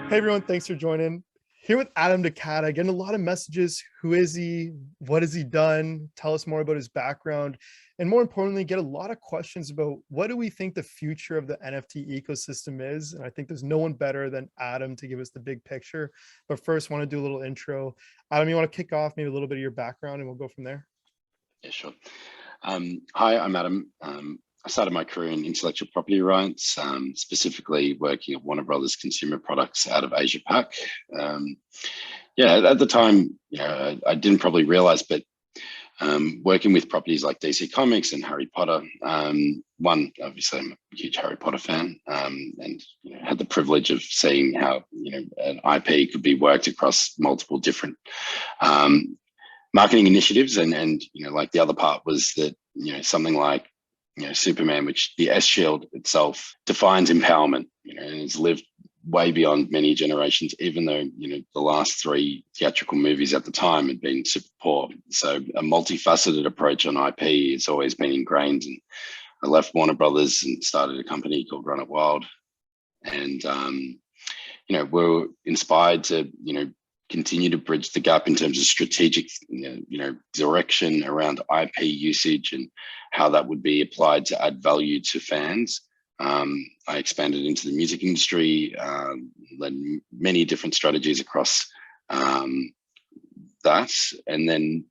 Hey everyone, thanks for joining. Here with Adam to Cata, getting a lot of messages. Who is he? What has he done? Tell us more about his background. And more importantly, get a lot of questions about what do we think the future of the NFT ecosystem is? And I think there's no one better than Adam to give us the big picture. But first, want to do a little intro. Adam, you want to kick off maybe a little bit of your background and we'll go from there? Yeah, sure. Hi, I'm Adam. I started my career in intellectual property rights, specifically working at Warner Brothers Consumer Products out of Asia Pac. Yeah, at the time, I didn't probably realize, but working with properties like DC Comics and Harry Potter, one, obviously, I'm a huge Harry Potter fan, and had the privilege of seeing how an IP could be worked across multiple different marketing initiatives, and like the other part was that something like Superman, which the S Shield itself defines empowerment, and has lived way beyond many generations, even though the last three theatrical movies at the time had been super poor. So a multifaceted approach on IP has always been ingrained. And I left Warner Brothers and started a company called Run It Wild, and we're inspired to continue to bridge the gap in terms of strategic direction around IP usage and how that would be applied to add value to fans. I expanded into the music industry, led many different strategies across that, and then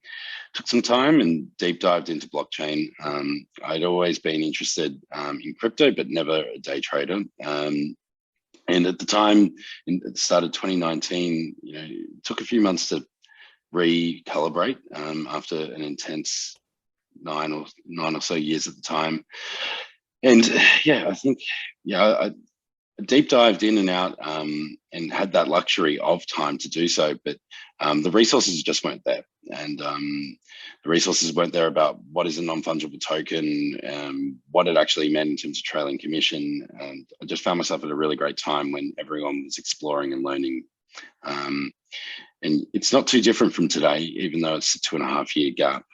took some time and deep dived into blockchain. I'd always been interested in crypto, but never a day trader. And at the time, at the start of 2019, it took a few months to recalibrate after an intense nine or so years at the time. And yeah, I think, I deep dived in and out, and had that luxury of time to do so, but the resources just weren't there. And the resources weren't there about what is a non-fungible token, what it actually meant in terms of trailing commission. And I just found myself at a really great time when everyone was exploring and learning. And it's not too different from today, even though it's a 2.5 year gap.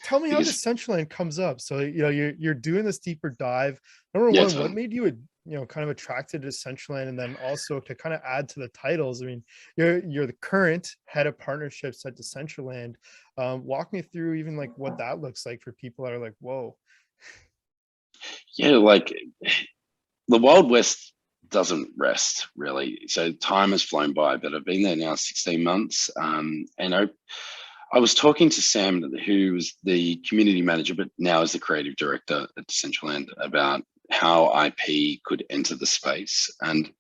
Tell me how Because Decentraland comes up. So you're doing this deeper dive. Number yeah, one, what totally. made you kind of attracted to Decentraland, and then also to kind of add to the titles. I mean, you're the current head of partnerships at Decentraland. Walk me through even like what that looks like for people that are like, whoa. Yeah, like the Wild West doesn't rest really. So time has flown by, but I've been there now 16 months. And I was talking to Sam, who was the community manager, but now is the creative director at Decentraland, about how IP could enter the space. And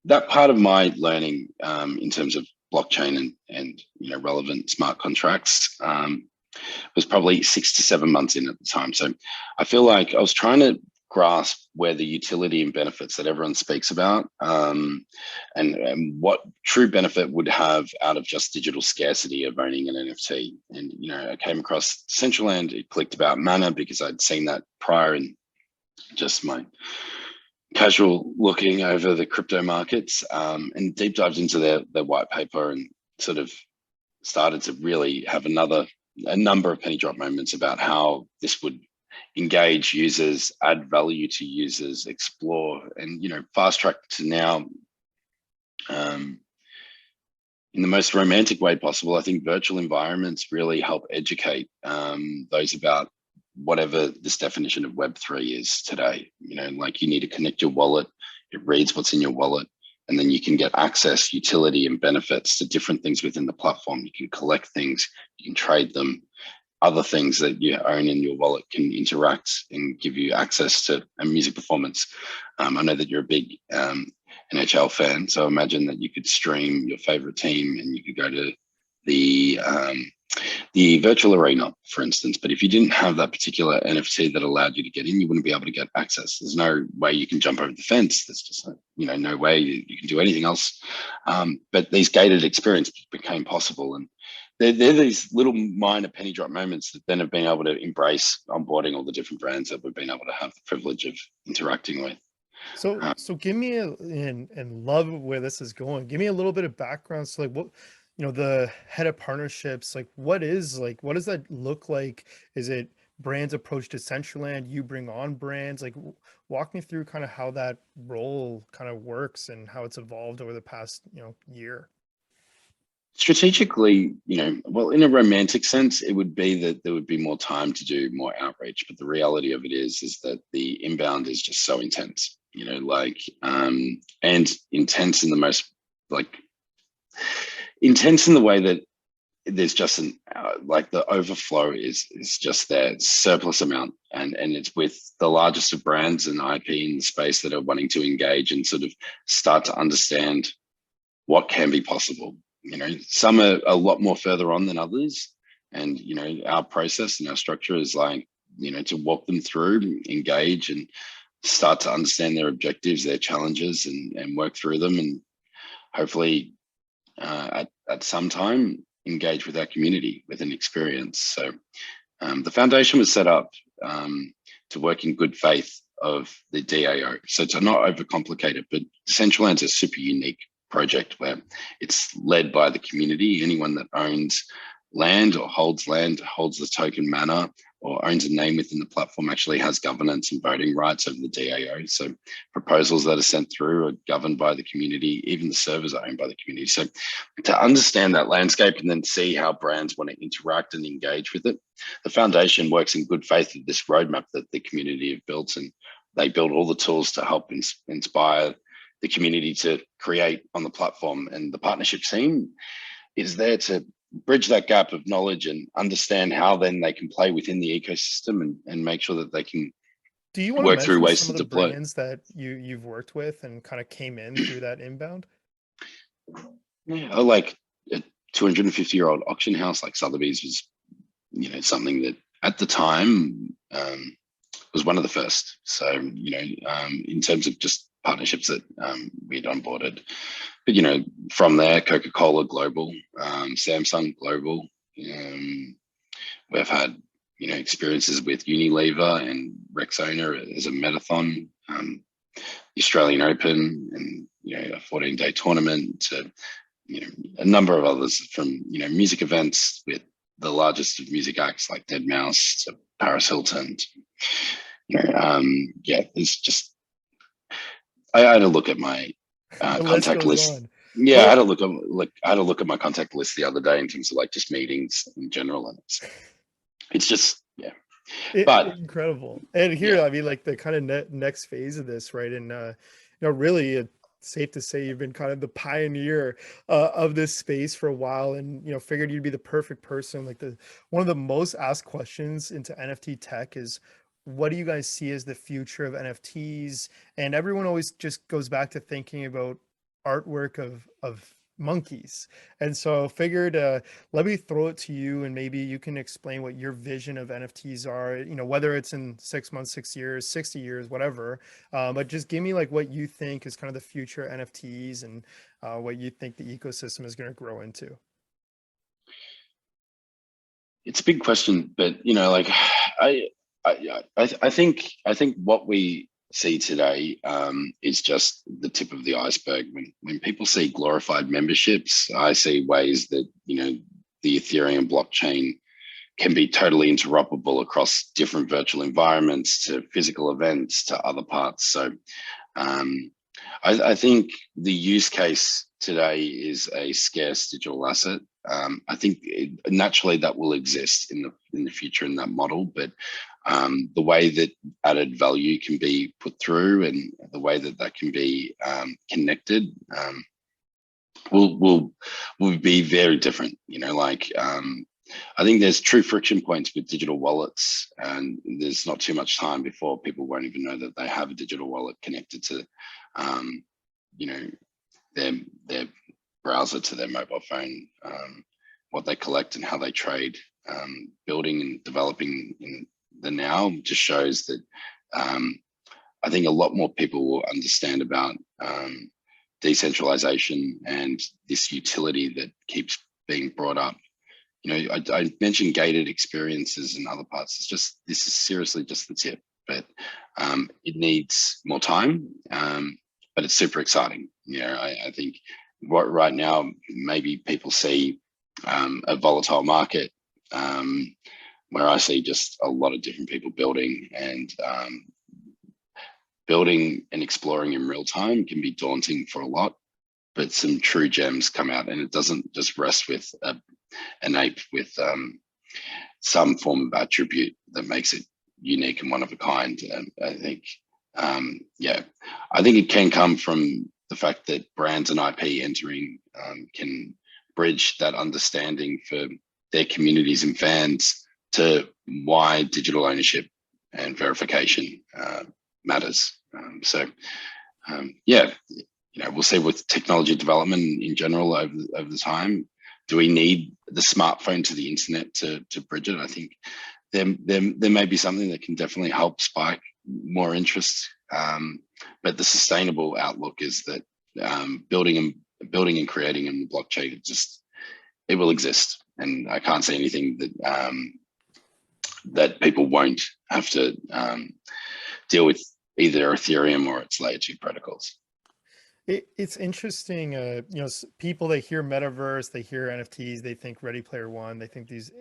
that part of my learning in terms of blockchain and relevant smart contracts was probably 6 to 7 months in at the time. So I feel like I was trying to grasp where the utility and benefits that everyone speaks about, and what true benefit would have out of just digital scarcity of owning an NFT. And I came across Decentraland. It clicked about Mana because I'd seen that prior in just my casual looking over the crypto markets, and deep dived into their white paper and sort of started to really have a number of penny drop moments about how this would engage users, add value to users, explore, and fast track to now, in the most romantic way possible. I think virtual environments really help educate those about whatever this definition of Web3 is today. Like you need to connect your wallet, it reads what's in your wallet, and then you can get access, utility, and benefits to different things within the platform. You can collect things, you can trade them. Other things that you own in your wallet can interact and give you access to a music performance. I know that you're a big NHL fan, so imagine that you could stream your favorite team and you could go to the virtual arena, for instance. But if you didn't have that particular NFT that allowed you to get in, you wouldn't be able to get access. There's no way you can jump over the fence. There's just no way you can do anything else. But these gated experiences became possible, and they're these little minor penny drop moments that then have been able to embrace onboarding all the different brands that we've been able to have the privilege of interacting with. So give me and love where this is going. Give me a little bit of background. So like what, the head of partnerships, like what does that look like? Is it brands approach Decentraland, you bring on brands. Like, walk me through kind of how that role kind of works and how it's evolved over the past, year. Strategically, well, in a romantic sense, it would be that there would be more time to do more outreach. But the reality of it is that the inbound is just so intense, and intense in the most like intense in the way that there's just an like the overflow is just there. It's surplus amount, and it's with the largest of brands and IP in the space that are wanting to engage and sort of start to understand what can be possible. Some are a lot more further on than others, and our process and our structure is like to walk them through, engage, and start to understand their objectives, their challenges, and work through them, and hopefully at some time engage with our community with an experience. So the foundation was set up to work in good faith of the DAO. So to not overcomplicate it, but Decentraland's a super unique project where it's led by the community. Anyone that owns land, holds the token mana, or owns a name within the platform actually has governance and voting rights over the DAO. So proposals that are sent through are governed by the community. Even the servers are owned by the community. So to understand that landscape and then see how brands want to interact and engage with it, the foundation works in good faith with this roadmap that the community have built, and they build all the tools to help inspire the community to create on the platform. And the partnership team is there to bridge that gap of knowledge and understand how then they can play within the ecosystem and make sure that they can Do you want to work through mention ways some to of the deploy. brands that you've worked with and kind of came in through that inbound? Yeah, like a 250-year-old auction house like Sotheby's was, something that at the time was one of the first. So, in terms of just partnerships that we'd onboarded. But, from there, Coca-Cola Global, Samsung Global. We've had, experiences with Unilever and Rexona as a metathon, the Australian Open, and, a 14-day tournament to, a number of others from, music events with the largest of music acts like Dead Mouse to Paris Hilton. It's just, I had to look at my The list contact goes list. on. Yeah, Well, I had to look at my contact list the other day in terms of like just meetings in general, and it's just but incredible. And here, yeah, I mean, like the kind of next phase of this, right? And really, it's safe to say you've been kind of the pioneer of this space for a while, and figured you'd be the perfect person. Like the one of the most asked questions into NFT tech is, what do you guys see as the future of NFTs? And everyone always just goes back to thinking about artwork of monkeys. And so figured let me throw it to you, and maybe you can explain what your vision of NFTs are, whether it's in 6 months, 6 years, 60 years, whatever. But just give me like what you think is kind of the future NFTs, and what you think the ecosystem is going to grow into. it's a big question, but like I think what we see today is just the tip of the iceberg. When people see glorified memberships, I see ways that the Ethereum blockchain can be totally interoperable across different virtual environments to physical events to other parts. So um, I think the use case today is a scarce digital asset. I think naturally that will exist in the future in that model, but the way that added value can be put through and the way that that can be connected will be very different. I think there's true friction points with digital wallets, and there's not too much time before people won't even know that they have a digital wallet connected to, um, you know, their browser to their mobile phone, what they collect and how they trade. Building and developing in the now just shows that I think a lot more people will understand about decentralization and this utility that keeps being brought up. I mentioned gated experiences and other parts. This is seriously just the tip, but it needs more time. But it's super exciting. I think right now maybe people see a volatile market where I see just a lot of different people building and exploring in real time can be daunting for a lot, but some true gems come out, and it doesn't just rest with an ape with some form of attribute that makes it unique and one of a kind. And I think, yeah, I think it can come from the fact that brands and IP entering can bridge that understanding for their communities and fans to why digital ownership and verification matters. Yeah, we'll see with technology development in general over the time. Do we need the smartphone to the internet to bridge it? I think there may be something that can definitely help spike more interest. But the sustainable outlook is that building and creating in the blockchain, it will exist, and I can't see anything that people won't have to deal with either Ethereum or its layer 2 protocols. It's interesting, people, they hear metaverse, they hear NFTs, they think Ready Player One, they think these,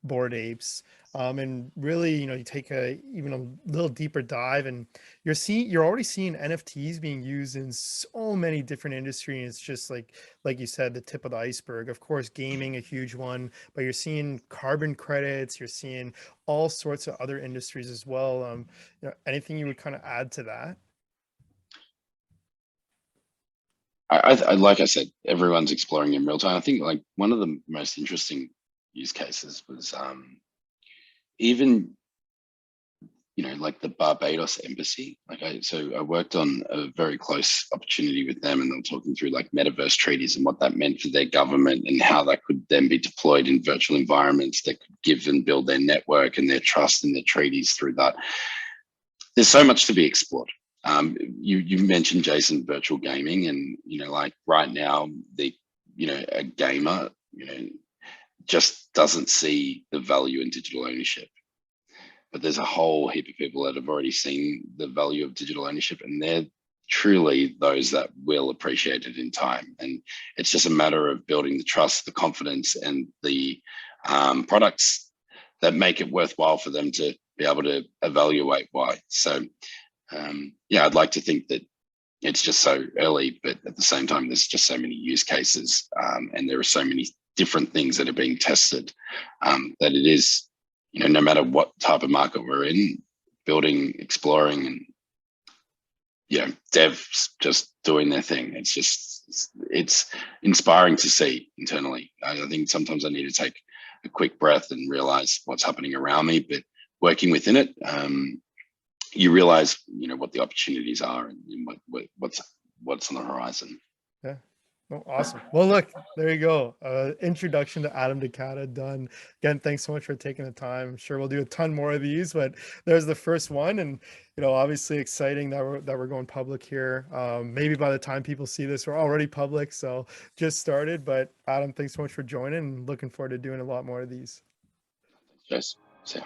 bored apes. And really, you take even a little deeper dive, and you're already seeing NFTs being used in so many different industries. It's just like you said, the tip of the iceberg. Of course, gaming, a huge one, but you're seeing carbon credits, you're seeing all sorts of other industries as well. Anything you would kind of add to that? Like I said, everyone's exploring in real time. I think like one of the most interesting use cases was even like the Barbados embassy. So I worked on a very close opportunity with them, and they were talking through like metaverse treaties and what that meant for their government, and how that could then be deployed in virtual environments that could give and build their network and their trust and their treaties through that. There's so much to be explored. You mentioned, Jason, virtual gaming, and like right now, a gamer just doesn't see the value in digital ownership. But there's a whole heap of people that have already seen the value of digital ownership, and they're truly those that will appreciate it in time. And it's just a matter of building the trust, the confidence, and the products that make it worthwhile for them to be able to evaluate why. So yeah, I'd like to think that it's just so early, but at the same time, there's just so many use cases, and there are so many different things that are being tested, that it is, no matter what type of market we're in, building, exploring, and devs just doing their thing. It's inspiring to see internally. I think sometimes I need to take a quick breath and realize what's happening around me, but working within it, you realize what the opportunities are, and what's on the horizon. Yeah. Oh, awesome. Well, look, there you go. Introduction to Adam to Cata done. Again, thanks so much for taking the time. I'm sure we'll do a ton more of these, but there's the first one, and obviously exciting that we're going public here. Maybe by the time people see this, we're already public, so just started. But Adam, thanks so much for joining, and looking forward to doing a lot more of these. Yes. See ya.